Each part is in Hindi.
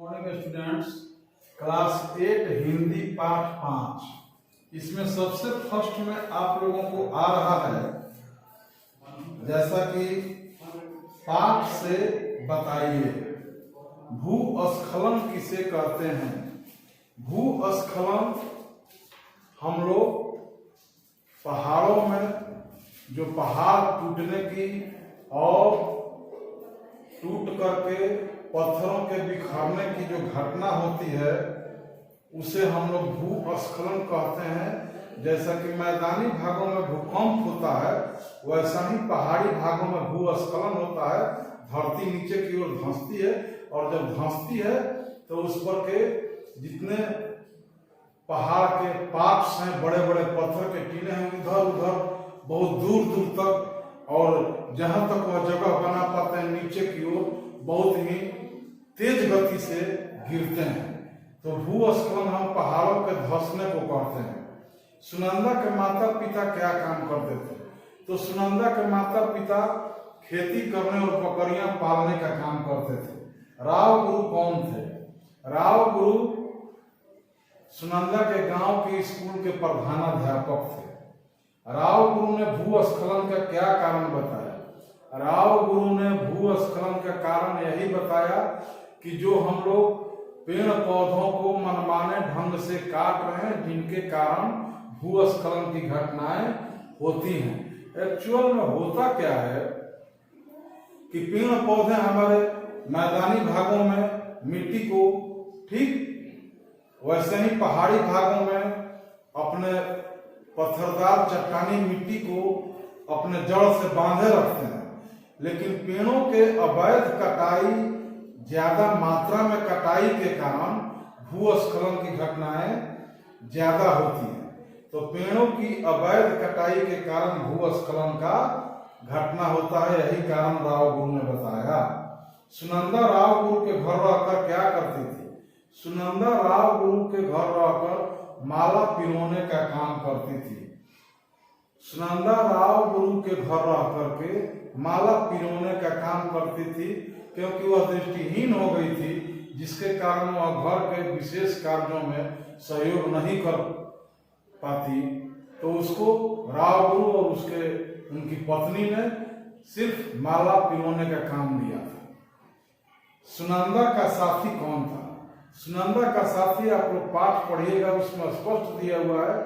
मॉर्निंग स्टूडेंट्स, क्लास 8 हिंदी पाठ 5। इसमें सबसे फर्स्ट में आप लोगों को आ रहा है, जैसा कि पाठ से बताइए, भूस्खलन किसे कहते हैं। भूस्खलन हम लोग पहाड़ों में जो पहाड़ टूटने की और टूट करके पत्थरों के बिखरने की जो घटना होती है उसे हम लोग भूस्खलन कहते हैं। जैसा कि मैदानी भागों में भूकंप होता है, वैसा ही पहाड़ी भागों में भूस्खलन होता है। धरती नीचे की ओर धंसती है और जब धंसती है तो उस पर के जितने पहाड़ के पार्ट्स हैं, बड़े बड़े पत्थर के टीले हैं, इधर उधर बहुत दूर दूर तक और जहां तक वह जगह बना पाते हैं नीचे की ओर बहुत ही तेज गति से गिरते हैं। तो भूस्खलन हम पहाड़ों के धंसने को कहते हैं। सुनंदा के माता पिता क्या काम करते थे? तो सुनंदा के माता पिता खेती करने और बकरियां पालने का काम करते थे। राव गुरु कौन थे? राव गुरु सुनंदा के गांव के स्कूल के प्रधानाध्यापक थे। राव गुरु ने भूस्खलन का क्या कारण बताया? राव गुरु ने भूस्खलन का कारण यही बताया कि जो हम लोग पेड़ पौधों को मनमाने ढंग से काट रहे हैं, जिनके कारण भूस्खलन की घटनाएं होती हैं। एक्चुअल में होता क्या है कि पेड़ पौधे हमारे मैदानी भागों में मिट्टी को, ठीक वैसे ही पहाड़ी भागों में अपने पत्थरदार चट्टानी मिट्टी को अपने जड़ से बांधे रखते हैं। लेकिन पेड़ों के अवैध कटाई, ज्यादा मात्रा में कटाई के कारण भूस्खलन की घटनाएं ज्यादा होती हैं। तो पेड़ों की अवैध कटाई के कारण भूस्खलन का घटना होता है। यही कारण राव गुरु ने बताया। सुनंदा राव गुरु के घर रहकर क्या करती थी? सुनंदा राव गुरु के घर रहकर माला पिरोने का काम करती थी। सुनंदा राव गुरु के घर रह करके माला पिरोने का काम करती थी, क्योंकि वह दृष्टिहीन हो गई थी, जिसके कारण वह घर के विशेष कार्यों में सहयोग नहीं कर पाती। तो उसको राव गुरु और उनकी पत्नी ने सिर्फ माला पिरोने का काम दिया था। सुनंदा का साथी कौन था? सुनंदा का साथी आप लोग पाठ पढ़िएगा, उसमें स्पष्ट दिया हुआ है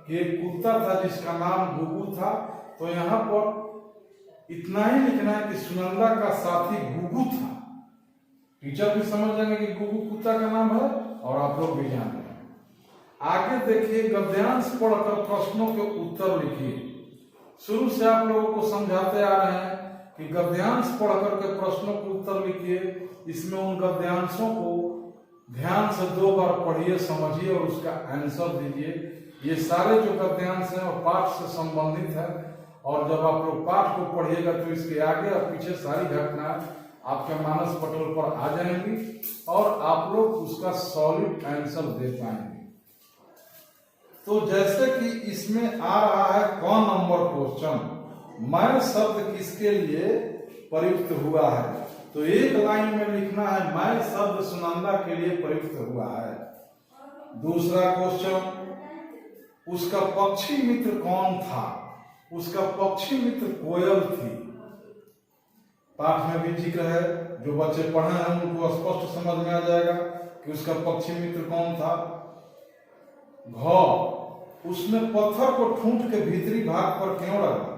कि एक कुत्ता था जिसका नाम गुगु था। तो यहाँ पर इतना ही लिखना है कि सुनंदा का साथी गुगु था। टीचर भी समझ जाएंगे कि गुगु कुत्ता का नाम है और आप लोग भी जान रहे हैं। आगे देखिए, गद्यांश पढ़कर प्रश्नों के उत्तर लिखिए। शुरू से आप लोगों को समझाते आ रहे हैं कि गद्यांश पढ़कर के प्रश्नों के उत्तर लिखिए। इसमें उन गद्यांशों को ध्यान से 2 बार पढ़िए, समझिए और उसका आंसर दीजिए। ये सारे जो गद्यांश हैं वो पाठ से संबंधित है, और जब आप लोग पाठ को पढ़िएगा तो इसके आगे और पीछे सारी घटनाएं आपके मानस पटल पर आ जाएंगी और आप लोग उसका सॉलिड आंसर दे पाएंगे। तो जैसे कि इसमें आ रहा है क नंबर क्वेश्चन, मैं शब्द किसके लिए प्रयुक्त हुआ है? तो एक लाइन में लिखना है, मैं शब्द सुनंदा के लिए प्रयुक्त हुआ है। दूसरा क्वेश्चन, उसका पक्षी मित्र कौन था? उसका पक्षी मित्र कोयल थी। पाठ में भी जिक्र है, जो बच्चे पढ़े हैं उनको स्पष्ट समझ में आ जाएगा कि उसका पक्षी मित्र कौन था। घ, उसने पत्थर को ठूंठ के भीतरी भाग पर क्यों रखा?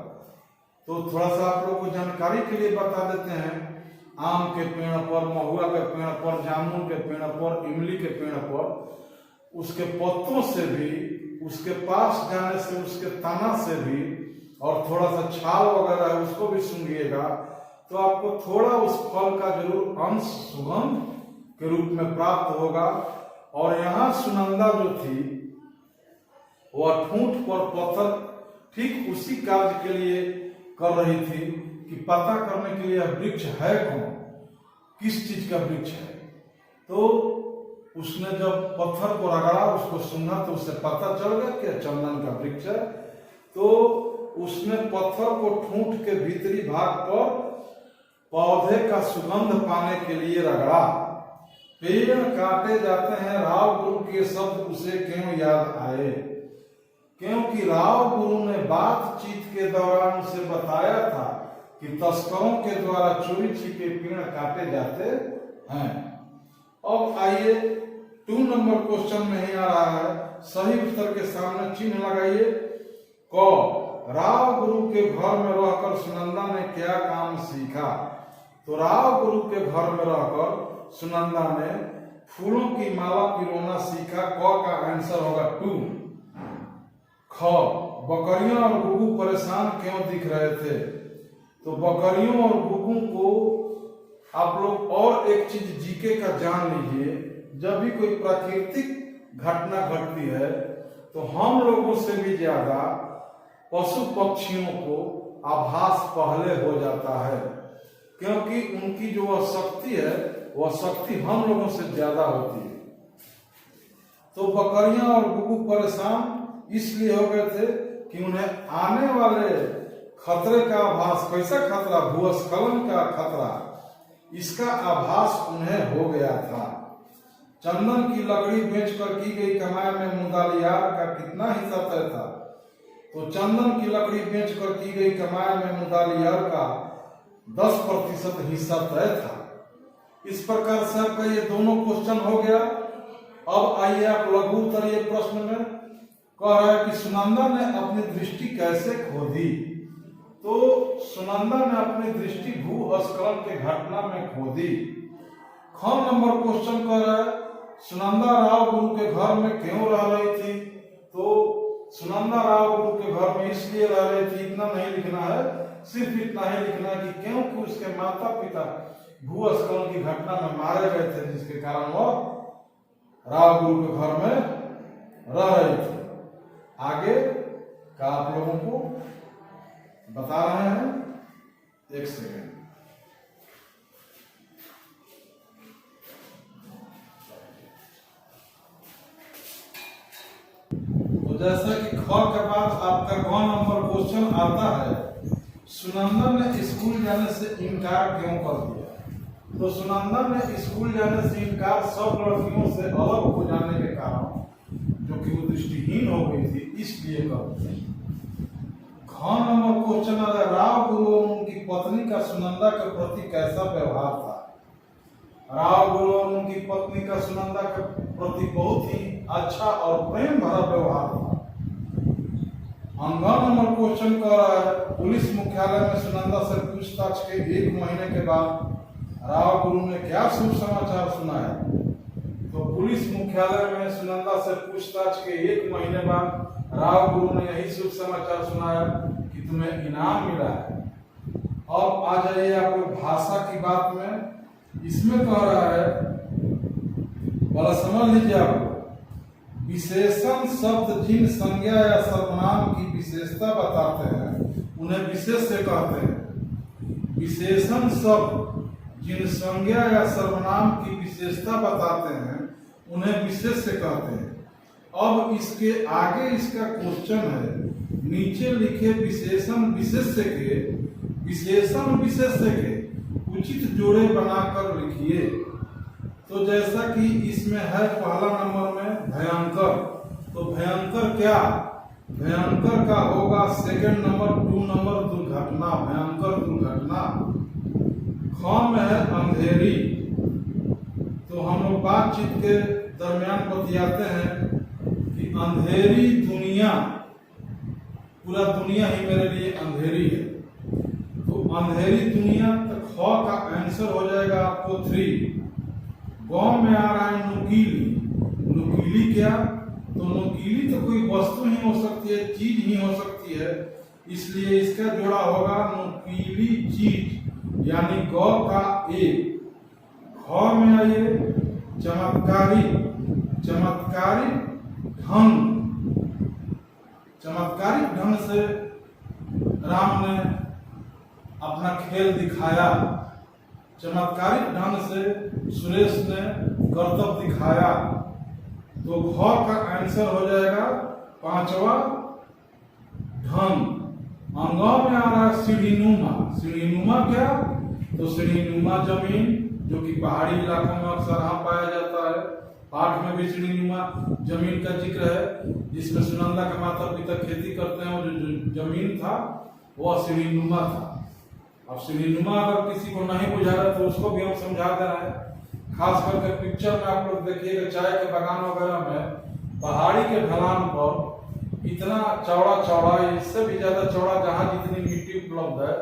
तो थोड़ा सा आप लोग को जानकारी के लिए बता देते हैं। आम के पेड़ पर, महुआ के पेड़ पर, जामुन के पेड़ पर, इमली के पेड़ पर उसके पत्तों से भी, उसके पास जाने से, उसके तना से भी, और थोड़ा सा छाल वगैरह है उसको भी सूंघिएगा तो आपको थोड़ा उस फल का जरूर अंश सुगंध के रूप में प्राप्त होगा। और यहाँ सुनंदा जो थी वह ठूंठ पर पत्थर ठीक उसी कार्य के लिए कर रही थी कि पता करने के लिए यह वृक्ष है कौन, किस चीज का वृक्ष है। तो उसने जब पत्थर को रगड़ा, उसको सूंघा तो उसे पता चल गया कि चंदन का वृक्ष है। तो उसने पत्थर को ठूंठ के भीतरी भाग पर पौधे का सुगंध पाने के लिए रगड़ा। पेड़ काटे जाते हैं राव गुरु के शब्द उसे क्यों याद आए? क्योंकि राव गुरु ने बातचीत के दौरान उसे बताया था कि तस्करों के द्वारा चोरी छिपे पेड़ काटे जाते हैं। अब आइए 2 नंबर क्वेश्चन में ही आ रहा है, सही उत्तर के सामने चिन्ह लगाइए। क, राव गुरु के घर में रहकर सुनंदा ने क्या काम सीखा? तो राव गुरु के घर में रहकर सुनंदा ने फूलों की माला पिरोना सीखा। क का आंसर होगा 2। ख, बकरियों और गुगु परेशान क्यों दिख रहे थे? तो बकरियों और गुगु को आप लोग और एक चीज जीके का जान लीजिए, जब भी कोई प्राकृतिक घटना घटती है तो हम लोगों से भी ज्यादा पशु पक्षियों को आभास पहले हो जाता है, क्योंकि उनकी जो वह शक्ति है वह शक्ति हम लोगों से ज्यादा होती है। तो बकरियां और गुगु परेशान इसलिए हो गए थे कि उन्हें आने वाले खतरे का आभास, कैसा खतरा? भूस्खलन का खतरा, इसका आभास उन्हें हो गया था। चंदन की लकड़ी बेचकर की गई कमाई में मुदालियार का कितना हिस्सा तय था? तो चंदन की लकड़ी बेचकर की गई कमाई में मुदालियार का 10% हिस्सा तय था। इस प्रकार से आपका ये दोनों क्वेश्चन हो गया। अब आइए आप लघु उत्तरीय प्रश्न में कह रहा है कि सुनंदा ने अपनी दृष्टि कैसे खो दी? तो सुनंदा ने अपनी दृष्टि भूस्खलन के घटना में खो दी। ख नंबर क्वेश्चन कह रहा है सुनंदा राव गुरु के घर में क्यों रह रही थी? तो सुनंदा राव गुरु के घर में इसलिए रह रही थी, इतना नहीं लिखना है, सिर्फ इतना ही लिखना है कि क्योंकि उसके माता पिता भूस्खलन की घटना में मारे गए थे, जिसके कारण वह राव गुरु के घर में रह रही थी। आगे का आप लोगों को बता रहे हैं, 1 सेकेंड। तो जैसा कि ख के बाद आपका ग नंबर क्वेश्चन आता है, सुनंदा ने स्कूल जाने से इनकार क्यों कर दिया? तो सुनंदा ने स्कूल जाने से इनकार सब लड़कियों से अलग हो जाने के कारण, जो कि वो दृष्टिहीन हो गई थी, इसलिए कर दिया। ख नंबर क्वेश्चन आता है राव गुरु और उनकी पत्नी का सुनंदा के प्रति कैसा व्यवहार था? राव गुरु और उनकी पत्नी का सुनंदा के प्रति बहुत ही अच्छा और प्रेम भरा व्यवहार था। अंगा नंबर क्वेश्चन कह रहा है पुलिस मुख्यालय में सुनंदा से पूछताछ के 1 महीने के बाद राव गुरु ने क्या शुभ समाचार सुनाया? तो पुलिस मुख्यालय में सुनंदा से पूछताछ के 1 महीने बाद राव गुरु ने यही शुभ समाचार सुनाया कि तुम्हें इनाम मिला है। अब आ जाइए आप लोग भाषा की बात में। इसमें कह रहा है, वाला समझ लीजिए आप, विशेषण शब्द जिन संज्ञा या सर्वनाम की विशेषता बताते हैं उन्हें विशेष से कहते हैं। विशेषण शब्द जिन संज्ञा या सर्वनाम की विशेषता बताते हैं उन्हें विशेष से कहते हैं। अब इसके आगे इसका क्वेश्चन है, नीचे लिखे विशेषण विशेष्य के उचित जोड़े बनाकर लिखिए। तो जैसा कि इसमें है पहला नंबर में भयंकर, तो भयंकर क्या? भयंकर का होगा सेकंड नंबर 2 नंबर दुर्घटना, भयंकर दुर्घटना। ख में है अंधेरी, तो हम लोग बातचीत के दरमियान बतियाते हैं कि अंधेरी दुनिया, पूरा दुनिया ही मेरे लिए अंधेरी है। तो अंधेरी दुनिया, तो ख का आंसर हो जाएगा आपको 3। गांव में आ रहा है नुकीली। नुकीली क्या? तो नुकीली तो कोई वस्तु ही हो सकती है, चीज ही हो सकती है, इसलिए इसका जोड़ा होगा नुकीली चीज, यानी गौ का 1। ख में आइए चमत्कारी, चमत्कारी ढंग, चमत्कारिक ढंग से राम ने अपना खेल दिखाया, चमत्कारिक ढंग से सुरेश ने कर्तव्य दिखाया। तो घ का आंसर हो जाएगा 5वां ढंग। अंगों में आ रहा है सीढ़ीनुमा। सीढ़ीनुमा क्या? तो सीढ़ीनुमा जमीन, जो कि पहाड़ी इलाकों में अक्सर आम पाया जाता है। पाठ में भी सीढ़ीनुमा जमीन का जिक्र है, जिसमें सुनंदा के माता पिता खेती करते हैं और जो जमीन था वह सीढ़ीनुमा था। अब सीढ़ीनुमा अगर किसी को नहीं बुझा रहा तो उसको भी हम समझा दे रहे हैं। खास करके पिक्चर में आप लोग देखिएगा, चाय के बागान वगैरह में पहाड़ी के ढलान पर इतना चौड़ा चौड़ा, इससे भी ज्यादा चौड़ा जहां जितनी मिट्टी उपलब्ध है,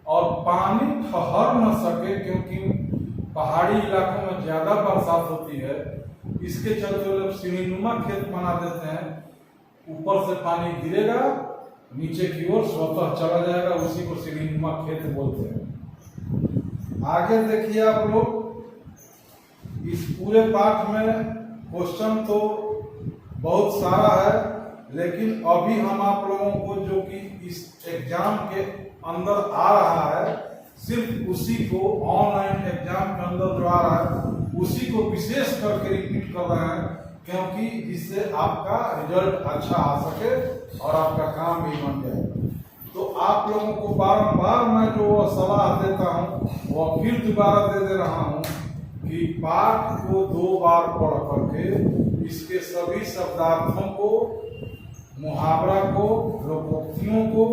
और पानी ठहर न सके क्योंकि पहाड़ी इलाकों में ज्यादा बरसात होती है। इसके चलते लोग सीढ़ीनुमा खेत बना देते हैं, ऊपर से पानी गिरेगा नीचे की ओर स्वतः चला जाएगा, उसी को सीढ़ीनुमा खेत बोलते हैं। आगे देखिए आप लोग, इस पूरे पाठ में क्वेश्चन तो बहुत सारा है, लेकिन अभी हम आप लोगों को जो कि इस एग्जाम के अंदर आ रहा है, सिर्फ उसी को ऑनलाइन एग्जाम के अंदर जो आ रहा है उसी को विशेष करके रिपीट कर रहे हैं, क्योंकि जिससे आपका रिजल्ट अच्छा आ सके और आपका काम भी बन जाए। तो आप लोगों को बारंबार मैं जो सलाह देता हूँ वह फिर दोबारा दे रहा हूँ कि पाठ को 2 बार पढ़ करके इसके सभी शब्दार्थों को, मुहावरा को, लोकोक्तियों को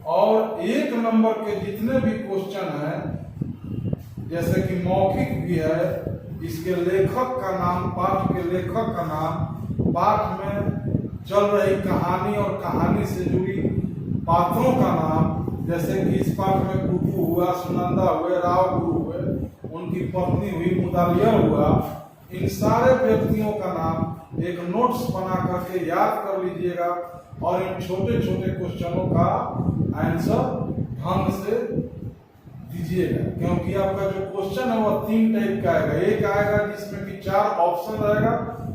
और 1 नंबर के जितने भी क्वेश्चन हैं, जैसे कि मौखिक भी है, इसके लेखक का नाम, पाठ के लेखक का नाम, पाठ में चल रही कहानी और कहानी से जुड़ी पात्रों का नाम, जैसे कि इस पाठ में कुकू हुआ, सुनंदा हुए, राव गुरु हुए, उनकी पत्नी हुई, मुदालियर हुआ, इन सारे व्यक्तियों का नाम एक नोट्स बना करके याद कर लीजिएगा और इन छोटे छोटे क्वेश्चनों का आंसर ढंग से दीजिएगा, क्योंकि आपका जो क्वेश्चन है वह 3 टाइप का आएगा। एक आएगा जिसमें कि 4 ऑप्शन रहेगा,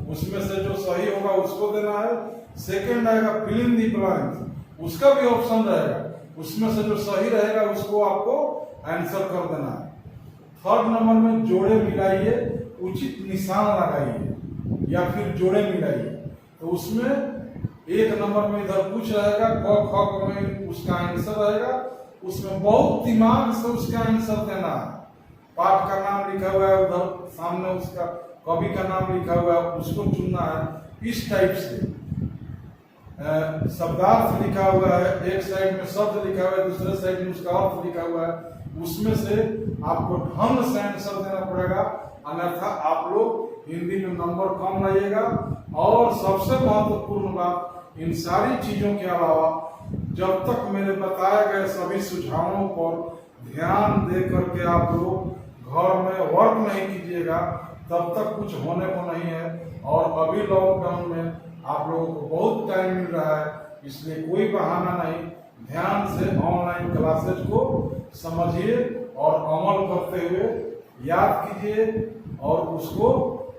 उसमें से जो सही होगा उसको देना है। सेकंड आएगा फिल इन द ब्लैंक्स, उसका भी ऑप्शन रहेगा, उसमें से जो सही रहेगा उसको आपको आंसर कर देना है। थर्ड नंबर में जोड़े मिलाइए, उचित निशान लगाइए या फिर जोड़े मिलाइए। तो उसमें 1 नंबर में इधर कुछ रहेगा, क ख में उसका आंसर रहेगा, उसमें बहुत दिमाग से उसका आंसर देना है। पाठ का नाम लिखा हुआ है, उधर सामने उसका कवि का नाम लिखा हुआ है, उसको चुनना है। इस टाइप से शब्दार्थ लिखा हुआ है, एक साइड में शब्द लिखा हुआ है, दूसरे साइड में उसका अर्थ लिखा हुआ है, उसमें से आपको ढंग से आंसर देना पड़ेगा, अन्यथा आप लोग हिंदी में नंबर कम लाइएगा। और सबसे महत्वपूर्ण बात, इन सारी चीजों के अलावा जब तक मेरे बताए गए सभी सुझावों पर ध्यान दे करके आप लोग घर में वर्क नहीं कीजिएगा, तब तक कुछ होने को नहीं है। और अभी लॉकडाउन में आप लोगों को बहुत टाइम मिल रहा है, इसलिए कोई बहाना नहीं, ध्यान से ऑनलाइन क्लासेज को समझिए और अमल करते हुए याद कीजिए और उसको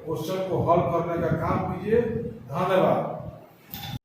क्वेश्चन को हल करने का काम कीजिए। धन्यवाद।